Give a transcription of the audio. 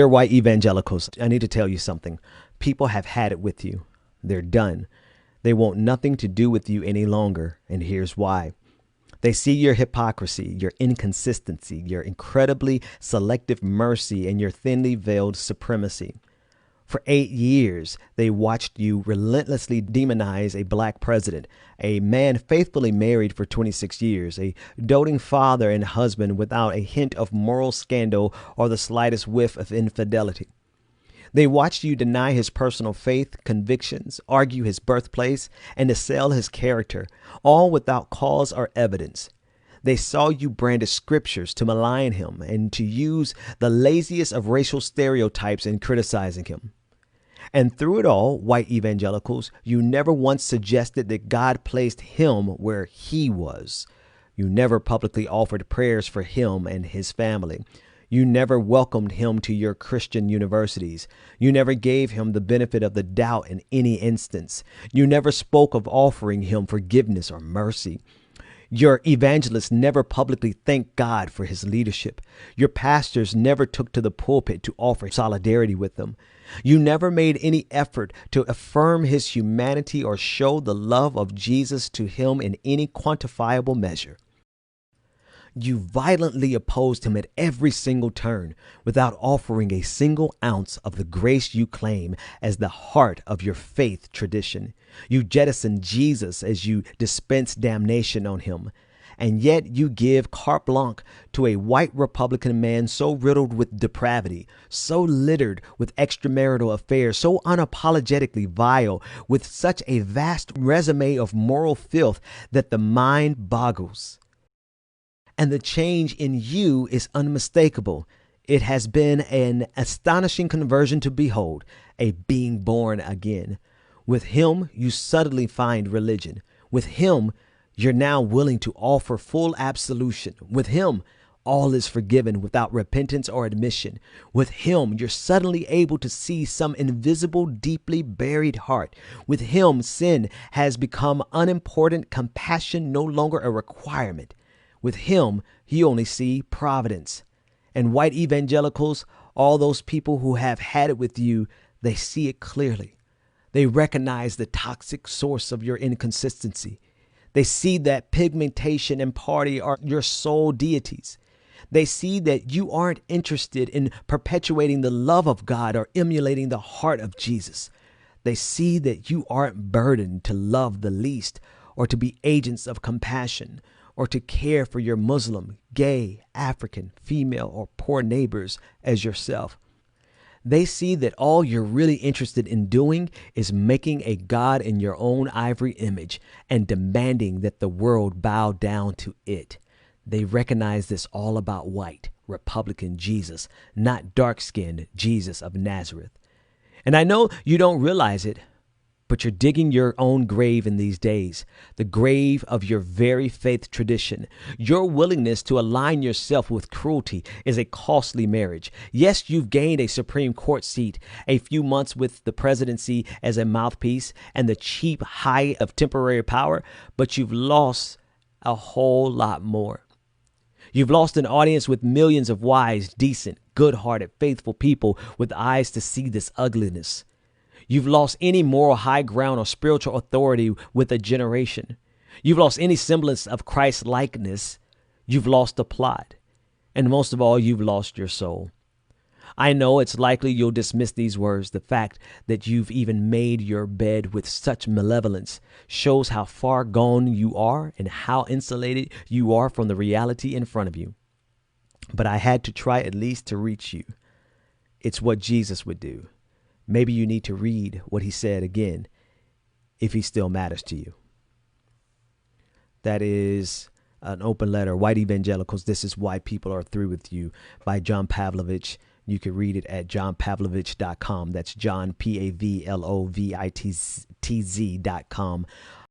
Dear white evangelicals, I need to tell you something. People have had it with you. They're done. They want nothing to do with you any longer, and here's why. They see your hypocrisy, your inconsistency, your incredibly selective mercy, and your thinly veiled supremacy. For 8 years, they watched you relentlessly demonize a black president, a man faithfully married for 26 years, a doting father and husband without a hint of moral scandal or the slightest whiff of infidelity. They watched you deny his personal faith, convictions, argue his birthplace, and assail his character, all without cause or evidence. They saw you brandish scriptures to malign him and to use the laziest of racial stereotypes in criticizing him. And through it all, white evangelicals, you never once suggested that God placed him where he was. You never publicly offered prayers for him and his family. You never welcomed him to your Christian universities. You never gave him the benefit of the doubt in any instance. You never spoke of offering him forgiveness or mercy. Your evangelists never publicly thanked God for his leadership. Your pastors never took to the pulpit to offer solidarity with him. You never made any effort to affirm his humanity or show the love of Jesus to him in any quantifiable measure. You violently opposed him at every single turn without offering a single ounce of the grace you claim as the heart of your faith tradition. You jettisoned Jesus as you dispensed damnation on him. And yet you give carte blanche to a white Republican man so riddled with depravity, so littered with extramarital affairs, so unapologetically vile, with such a vast resume of moral filth that the mind boggles. And the change in you is unmistakable. It has been an astonishing conversion to behold, a being born again. With him, you suddenly find religion. With him, you're now willing to offer full absolution. With him, all is forgiven without repentance or admission. With him, you're suddenly able to see some invisible, deeply buried heart. With him, sin has become unimportant, compassion no longer a requirement. With him, you only see providence. And white evangelicals, all those people who have had it with you, they see it clearly. They recognize the toxic source of your inconsistency. They see that pigmentation and party are your sole deities. They see that you aren't interested in perpetuating the love of God or emulating the heart of Jesus. They see that you aren't burdened to love the least or to be agents of compassion or to care for your Muslim, gay, African, female, or poor neighbors as yourself. They see that all you're really interested in doing is making a God in your own ivory image and demanding that the world bow down to it. They recognize this all about white, Republican Jesus, not dark-skinned Jesus of Nazareth. And I know you don't realize it, but you're digging your own grave in these days, the grave of your very faith tradition. Your willingness to align yourself with cruelty is a costly marriage. Yes, you've gained a Supreme Court seat, a few months with the presidency as a mouthpiece, and the cheap high of temporary power, but you've lost a whole lot more. You've lost an audience with millions of wise, decent, good-hearted, faithful people with eyes to see this ugliness. You've lost any moral high ground or spiritual authority with a generation. You've lost any semblance of Christ-likeness. You've lost the plot. And most of all, you've lost your soul. I know it's likely you'll dismiss these words. The fact that you've even made your bed with such malevolence shows how far gone you are and how insulated you are from the reality in front of you. But I had to try at least to reach you. It's what Jesus would do. Maybe you need to read what he said again, if he still matters to you. That is an open letter. White Evangelicals, This Is Why People Are Through With You by John Pavlovich. You can read it at johnpavlovich.com. That's John, Pavlovitz.com.